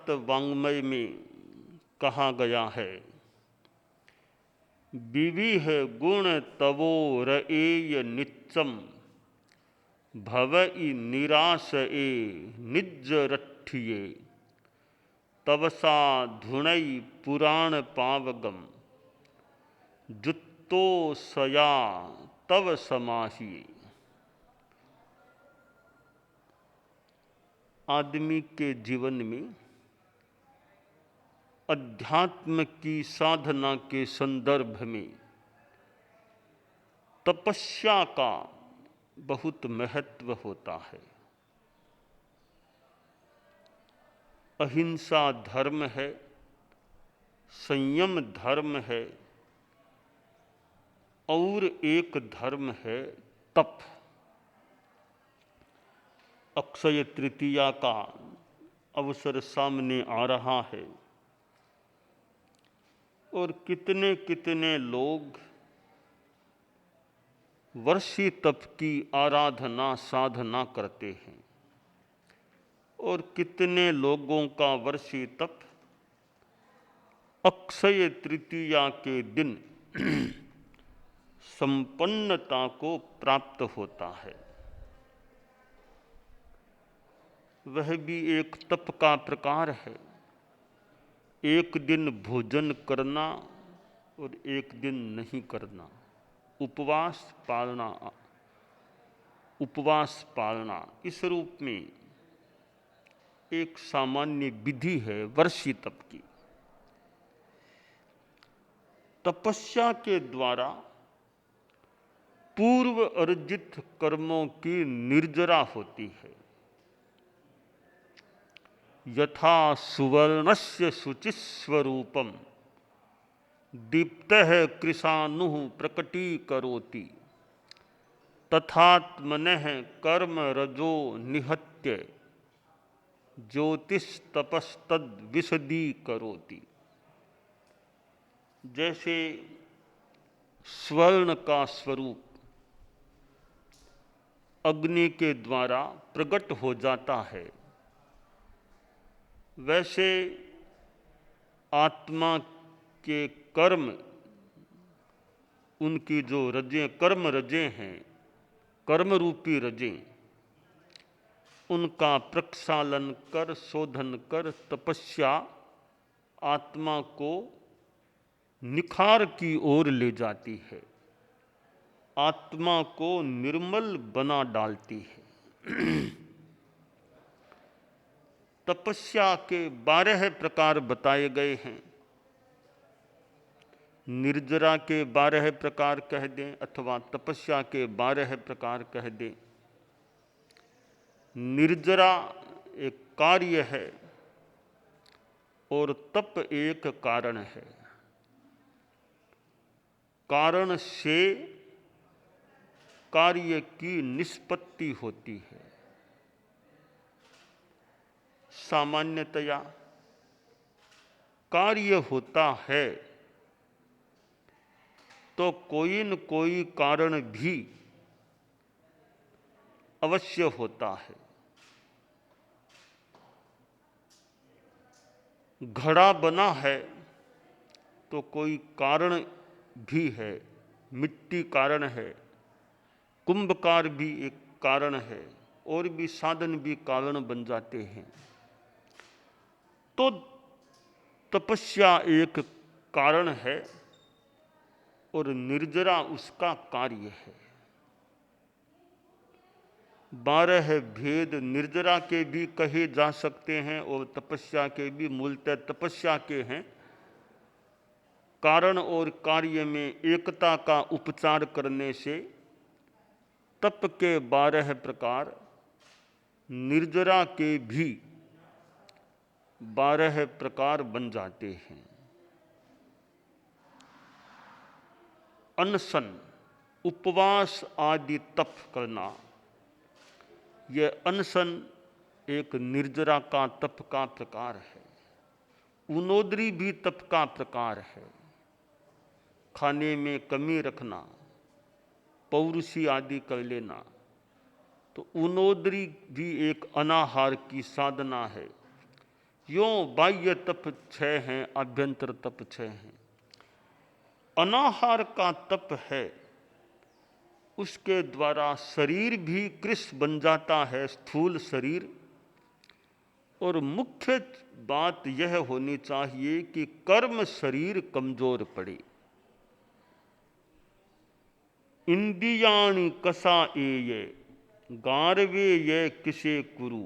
वेदांत वाङ्मय में कहा गया है, विविह गुण तवो रएय नित्यम भवई निराश ए निज रठिये तवसा धुणई पुराण पावगम जुत्तो सया तव समाहिए। आदमी के जीवन में अध्यात्म की साधना के संदर्भ में तपस्या का बहुत महत्व होता है। अहिंसा धर्म है, संयम धर्म है और एक धर्म है तप। अक्षय तृतीया का अवसर सामने आ रहा है और कितने कितने लोग वर्षी तप की आराधना साधना करते हैं और कितने लोगों का वर्षी तप अक्षय तृतीया के दिन संपन्नता को प्राप्त होता है। वह भी एक तप का प्रकार है। एक दिन भोजन करना और एक दिन नहीं करना, उपवास पालना इस रूप में एक सामान्य विधि है वर्षी तप की। तपस्या के द्वारा पूर्व अर्जित कर्मों की निर्जरा होती है। यथा सुवर्णस्य शुचिस्वरूपम दीप्तः कृशानुः प्रकटीकरोति तथात्मनः कर्म रजो निहत्य ज्योतिस्तपस्तद विशदीकरोति। जैसे स्वर्ण का स्वरूप अग्नि के द्वारा प्रकट हो जाता है, वैसे आत्मा के कर्म, उनकी जो रजें कर्म रजें हैं, कर्म रूपी रजें, उनका प्रक्षालन कर शोधन कर तपस्या आत्मा को निखार की ओर ले जाती है, आत्मा को निर्मल बना डालती है। तपस्या के 12 प्रकार बताए गए हैं। निर्जरा के 12 प्रकार कह दें अथवा तपस्या के 12 प्रकार कह दें। निर्जरा एक कार्य है और तप एक कारण है। कारण से कार्य की निष्पत्ति होती है। सामान्यतया कार्य होता है तो कोई न कोई कारण भी अवश्य होता है। घड़ा बना है तो कोई कारण भी है, मिट्टी कारण है, कुंभकार भी एक कारण है और भी साधन भी कारण बन जाते हैं। तो तपस्या एक कारण है और निर्जरा उसका कार्य है। 12 भेद निर्जरा के भी कहे जा सकते हैं और तपस्या के भी मूलतः तपस्या के हैं। कारण और कार्य में एकता का उपचार करने से तप के 12 प्रकार, निर्जरा के भी 12 प्रकार बन जाते हैं। अनशन, उपवास आदि तप करना, यह अनशन एक निर्जरा का तप का प्रकार है। उनोदरी भी तप का प्रकार है। खाने में कमी रखना, पौरुषी आदि कर लेना, तो उनोदरी भी एक अनाहार की साधना है। यों बाह्य तप 6 हैं, आभ्यंतर तप 6 हैं। अनाहार का तप है, उसके द्वारा शरीर भी कृश बन जाता है, स्थूल शरीर। और मुख्य बात यह होनी चाहिए कि कर्म शरीर कमजोर पड़े। इंद्रियाणि कसा एये गारवे ये किसे कुरु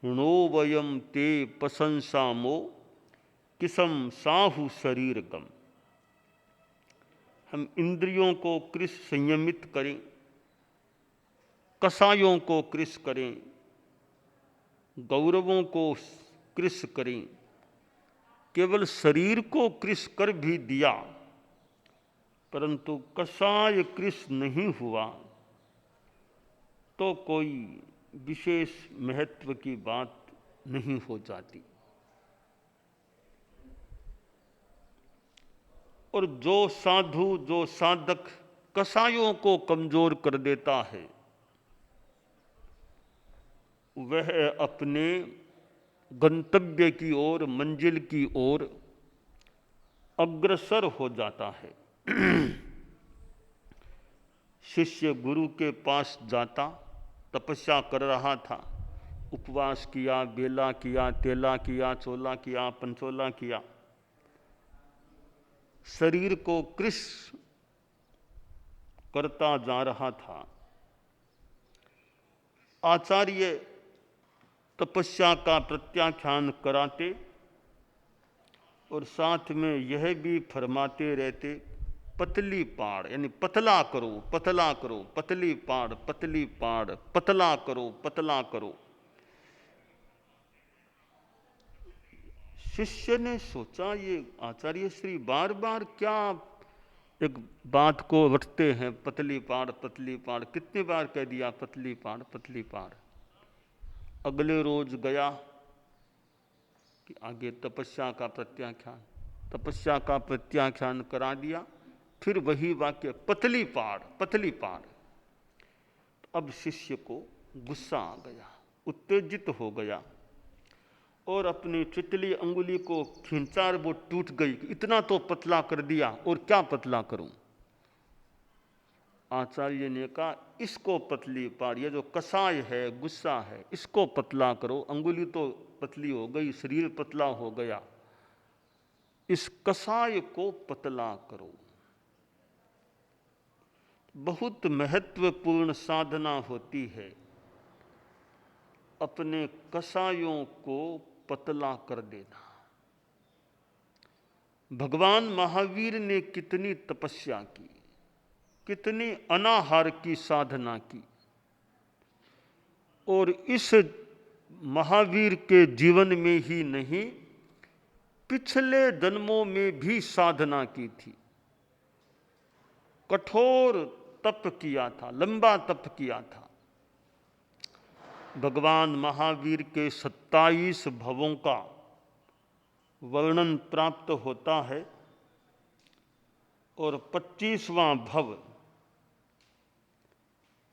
नो वयम ते प्रशंसामो किसम साहु शरीर गम। हम इंद्रियों को कृश संयमित करें, कसायों को कृश करें, गौरवों को कृश करें। केवल शरीर को कृश कर भी दिया परंतु कसाय कृश नहीं हुआ तो कोई विशेष महत्व की बात नहीं हो जाती। और जो साधु, जो साधक कसायों को कमजोर कर देता है वह अपने गंतव्य की ओर, मंजिल की ओर अग्रसर हो जाता है। शिष्य गुरु के पास जाता, तपस्या कर रहा था, उपवास किया, बेला किया, तेला किया, चोला किया, पंचोला किया, शरीर को कृश करता जा रहा था। आचार्य तपस्या का प्रत्याख्यान कराते और साथ में यह भी फरमाते रहते, पतली पाड़, यानी पतला करो, पतला करो, पतली पाड़, पतली पाड़, पतला करो, पतला करो। शिष्य ने सोचा ये आचार्य श्री बार बार क्या एक बात को रटते हैं, पतली पाड़, पतली पाड़, कितनी बार कह दिया पतली पाड़, पतली पाड़। अगले रोज गया कि आगे तपस्या का प्रत्याख्यान, तपस्या का प्रत्याख्यान करा दिया, फिर वही वाक्य, पतली पाड़, पतली पाड़। अब शिष्य को गुस्सा आ गया, उत्तेजित हो गया और अपनी चितली अंगुली को खींचा, वो टूट गई। इतना तो पतला कर दिया और क्या पतला करूं। आचार्य ने कहा इसको पतली पाड़, ये जो कसाय है, गुस्सा है, इसको पतला करो। अंगुली तो पतली हो गई, शरीर पतला हो गया, इस कसाय को पतला करो। बहुत महत्वपूर्ण साधना होती है अपने कसायों को पतला कर देना। भगवान महावीर ने कितनी तपस्या की, कितनी अनाहार की साधना की, और इस महावीर के जीवन में ही नहीं पिछले जन्मों में भी साधना की थी। कठोर तप किया था, लंबा तप किया था। भगवान महावीर के 27 भवों का वर्णन प्राप्त होता है और 25वां भव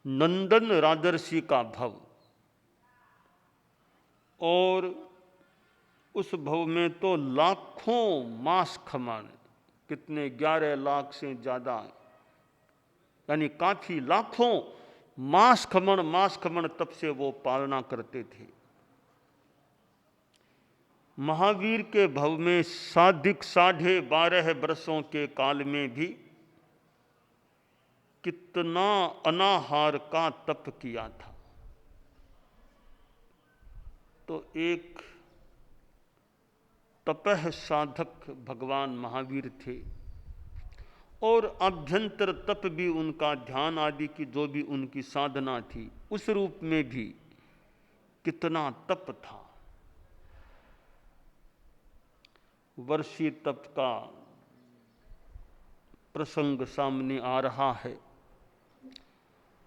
नंदन राजर्षि का भव, और उस भव में तो लाखों मास खमन, कितने 11 लाख से ज्यादा, यानी काफी लाखों मास खमन तप से वो पालना करते थे। महावीर के भव में साधिक 12.5 वर्षों के काल में भी कितना अनाहार का तप किया था। तो एक तपह साधक भगवान महावीर थे और अभ्यंतर तप भी उनका, ध्यान आदि की जो भी उनकी साधना थी, उस रूप में भी कितना तप था। वर्षी तप का प्रसंग सामने आ रहा है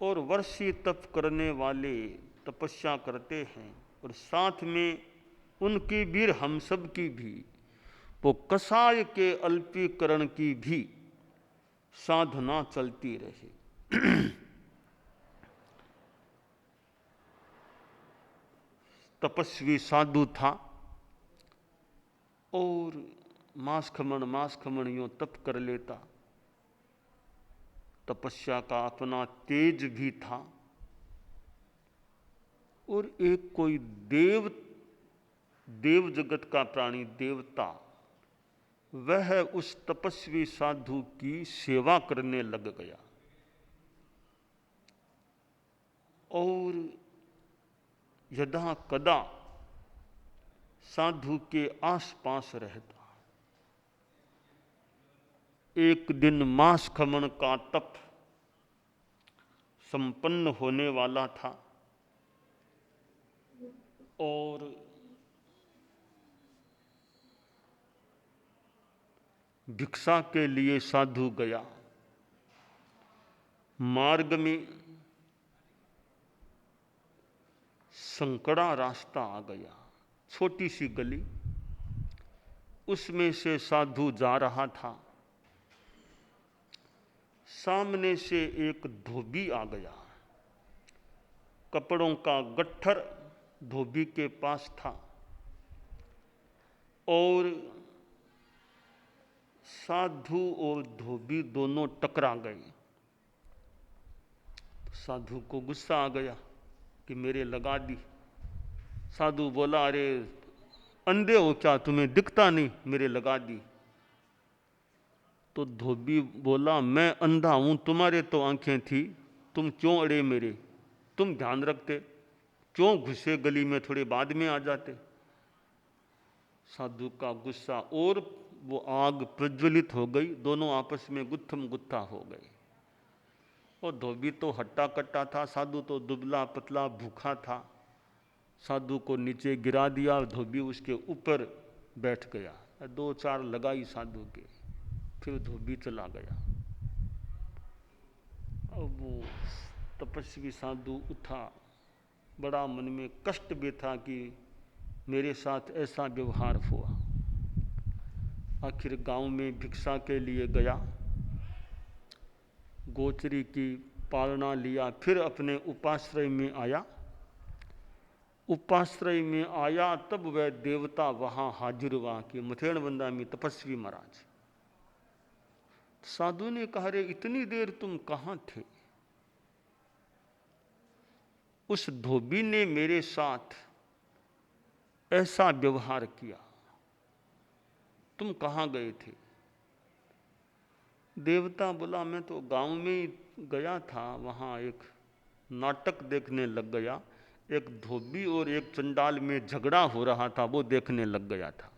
और वर्षी तप करने वाले तपस्या करते हैं और साथ में उनकी भी, हम सब की भी, वो कसाय के अल्पीकरण की भी साधना चलती रहे। तपस्वी साधु था और मास खमण यूं तप कर लेता। तपस्या का अपना तेज भी था। और एक कोई देव जगत का प्राणी देवता, वह उस तपस्वी साधु की सेवा करने लग गया और यदा कदा साधु के आसपास रहता। एक दिन मास खमन का तप संपन्न होने वाला था और भिक्षा के लिए साधु गया। मार्ग में संकड़ा रास्ता आ गया, छोटी सी गली, उसमें से साधु जा रहा था। सामने से एक धोबी आ गया। कपड़ों का गट्ठर धोबी के पास था और साधु और धोबी दोनों टकरा गए। साधु को गुस्सा आ गया कि मेरे लगा दी। साधु बोला, अरे अंधे हो क्या, तुम्हें दिखता नहीं, मेरे लगा दी। तो धोबी बोला, मैं अंधा हूं, तुम्हारे तो आंखें थी, तुम क्यों अड़े मेरे, तुम ध्यान रखते, क्यों घुसे गली में, थोड़े बाद में आ जाते। साधु का गुस्सा और वो आग प्रज्वलित हो गई, दोनों आपस में गुत्थम गुत्था हो गए। और धोबी तो हट्टा कट्टा था, साधु तो दुबला पतला भूखा था। साधु को नीचे गिरा दिया, धोबी उसके ऊपर बैठ गया। 2-4 लगाई साधु के, फिर धोबी चला गया। अब वो तपस्वी साधु उठा, बड़ा मन में कष्ट भी था कि मेरे साथ ऐसा व्यवहार हुआ। आखिर गांव में भिक्षा के लिए गया, गोचरी की पालना लिया, फिर अपने उपाश्रय में आया। उपाश्रय में आया तब वह देवता वहां हाजिर हुआ कि मथेणबंदा में तपस्वी महाराज। साधु ने कहा, रे इतनी देर तुम कहां थे? उस धोबी ने मेरे साथ ऐसा व्यवहार किया, तुम कहां गए थे? देवता बोला, मैं तो गांव में ही गया था, वहां एक नाटक देखने लग गया। एक धोबी और एक चंडाल में झगड़ा हो रहा था, वो देखने लग गया था।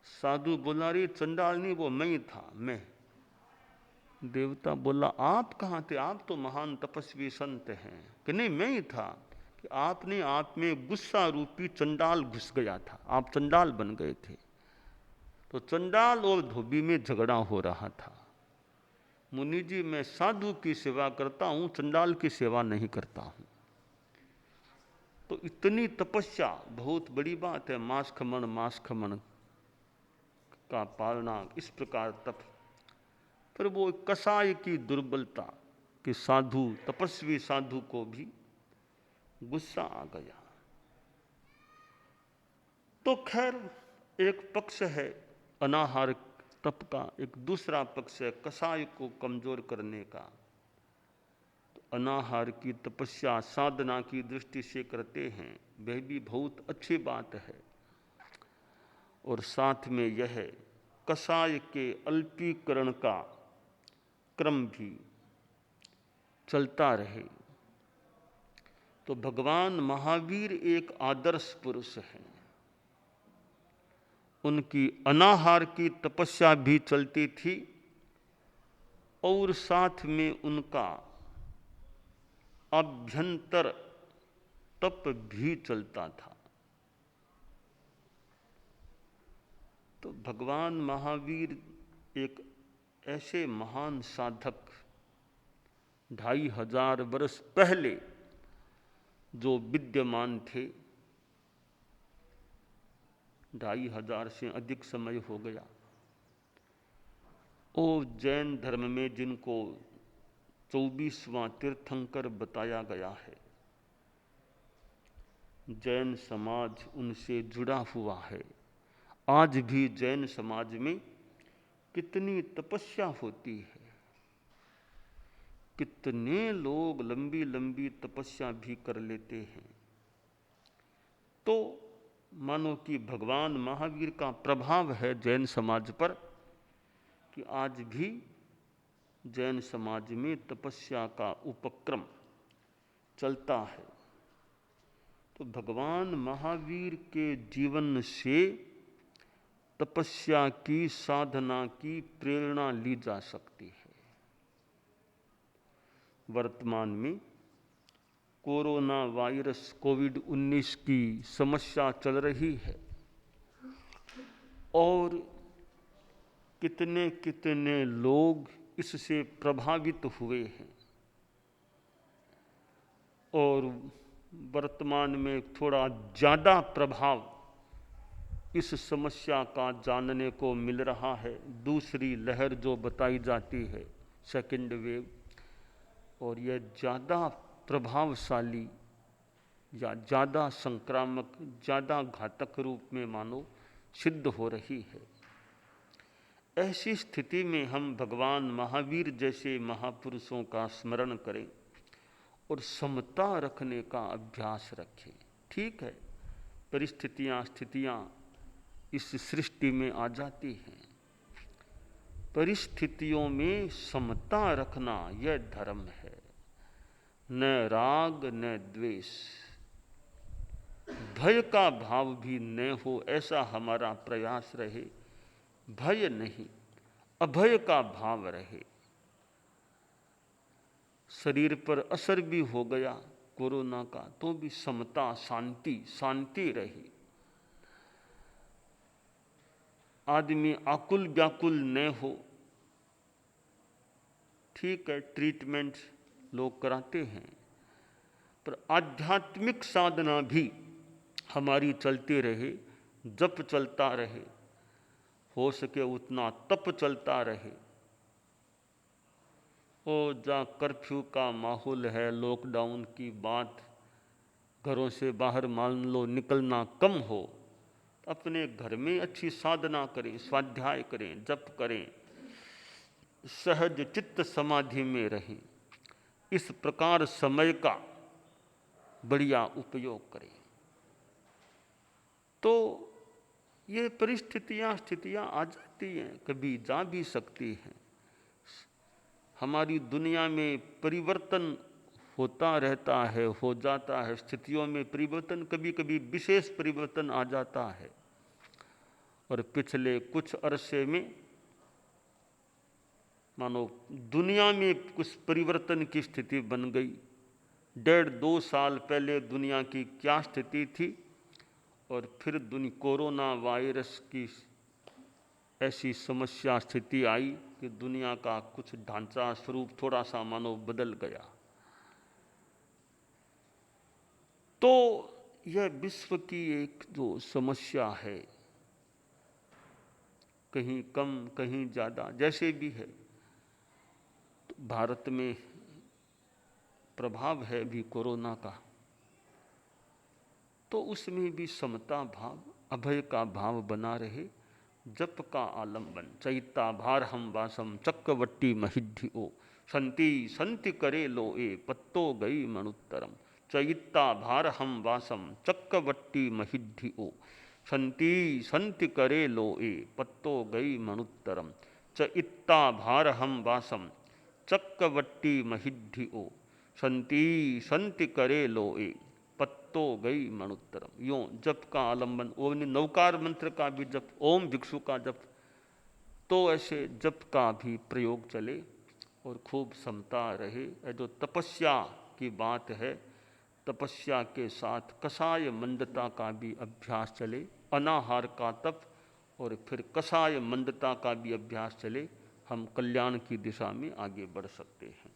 साधु बोला, रे चंडाल नहीं, वो मैं ही था, मैं। देवता बोला, आप कहाँ थे? आप तो महान तपस्वी संत हैं। कि नहीं, मैं ही था। कि आपने आप में गुस्सा रूपी चंडाल घुस गया था, आप चंडाल बन गए थे। तो चंडाल और धोबी में झगड़ा हो रहा था। मुनि जी, मैं साधु की सेवा करता हूं, चंडाल की सेवा नहीं करता हूं। तो इतनी तपस्या बहुत बड़ी बात है। मास खमण का पालना, इस प्रकार तप। पर वो कसाय की दुर्बलता कि साधु, तपस्वी साधु को भी गुस्सा आ गया। तो खैर, एक पक्ष है अनाहार तप का, एक दूसरा पक्ष है कसाय को कमजोर करने का। तो अनाहार की तपस्या साधना की दृष्टि से करते हैं, वह भी बहुत अच्छी बात है। और साथ में यह कसाय के अल्पीकरण का क्रम भी चलता रहे। तो भगवान महावीर एक आदर्श पुरुष हैं। उनकी अनाहार की तपस्या भी चलती थी और साथ में उनका अभ्यंतर तप भी चलता था। तो भगवान महावीर एक ऐसे महान साधक, 2500 वर्ष पहले जो विद्यमान थे, 2500 से अधिक समय हो गया। और जैन धर्म में जिनको 24वां तीर्थंकर बताया गया है, जैन समाज उनसे जुड़ा हुआ है। आज भी जैन समाज में कितनी तपस्या होती है, कितने लोग लंबी लंबी तपस्या भी कर लेते हैं। तो मानो कि भगवान महावीर का प्रभाव है जैन समाज पर कि आज भी जैन समाज में तपस्या का उपक्रम चलता है। तो भगवान महावीर के जीवन से तपस्या की, साधना की प्रेरणा ली जा सकती है। वर्तमान में कोरोना वायरस कोविड-19 की समस्या चल रही है और कितने कितने लोग इससे प्रभावित हुए हैं और वर्तमान में थोड़ा ज़्यादा प्रभाव इस समस्या का जानने को मिल रहा है। दूसरी लहर जो बताई जाती है, सेकेंड वेव, और यह ज़्यादा प्रभावशाली या ज़्यादा संक्रामक, ज़्यादा घातक रूप में मानो सिद्ध हो रही है। ऐसी स्थिति में हम भगवान महावीर जैसे महापुरुषों का स्मरण करें और समता रखने का अभ्यास रखें। ठीक है, परिस्थितियाँ, स्थितियाँ इस सृष्टि में आ जाती हैं, परिस्थितियों में समता रखना यह धर्म है। न राग न द्वेष, भय का भाव भी न हो, ऐसा हमारा प्रयास रहे। भय नहीं, अभय का भाव रहे। शरीर पर असर भी हो गया कोरोना का, तो भी समता, शांति, शांति रही। आदमी आकुल व्याकुल न हो। ठीक है, ट्रीटमेंट लोग कराते हैं, पर आध्यात्मिक साधना भी हमारी चलती रहे, जप चलता रहे, हो सके उतना तप चलता रहे। और जहाँ कर्फ्यू का माहौल है, लॉकडाउन की बात, घरों से बाहर मान लो निकलना कम हो, अपने घर में अच्छी साधना करें, स्वाध्याय करें, जप करें, सहज चित्त समाधि में रहें। इस प्रकार समय का बढ़िया उपयोग करें। तो ये परिस्थितियाँ, स्थितियाँ आ जाती हैं, कभी जा भी सकती हैं। हमारी दुनिया में परिवर्तन होता रहता है, हो जाता है। स्थितियों में परिवर्तन, कभी कभी विशेष परिवर्तन आ जाता है। और पिछले कुछ अरसे में मानो दुनिया में कुछ परिवर्तन की स्थिति बन गई। 1.5-2 साल पहले दुनिया की क्या स्थिति थी और फिर कोरोना वायरस की ऐसी समस्या स्थिति आई कि दुनिया का कुछ ढांचा, स्वरूप थोड़ा सा मानो बदल गया। तो यह विश्व की एक जो समस्या है, कहीं कम कहीं ज़्यादा, जैसे भी है, तो भारत में प्रभाव है भी कोरोना का, तो उसमें भी समता भाव, अभय का भाव बना रहे। जप का आलम्बन, चैता भार हम वासम चक्रवट्टी महिद्धि ओ, संति संति करे लो ए पत्तो गई मनुत्तरम। चैता भार हम वासम चक्रवट्टी महिद्धि ओ, संति संति करे लो ए पत्तो गई मनुत्तरम। चैता भार हम वासम चक्रवट्टी महिद्धि ओ, संति संति करे लो ए पत्तो गई मनुत्तरम। यों जप का आलंबन, ओम नवकार मंत्र का भी जप, ओम भिक्षु का जप, तो ऐसे जप का भी प्रयोग चले और खूब समता रहे। जो तपस्या की बात है, तपस्या के साथ कषाय मंदता का भी अभ्यास चले। अनाहार का तप और फिर कषाय मंदता का भी अभ्यास चले। हम कल्याण की दिशा में आगे बढ़ सकते हैं।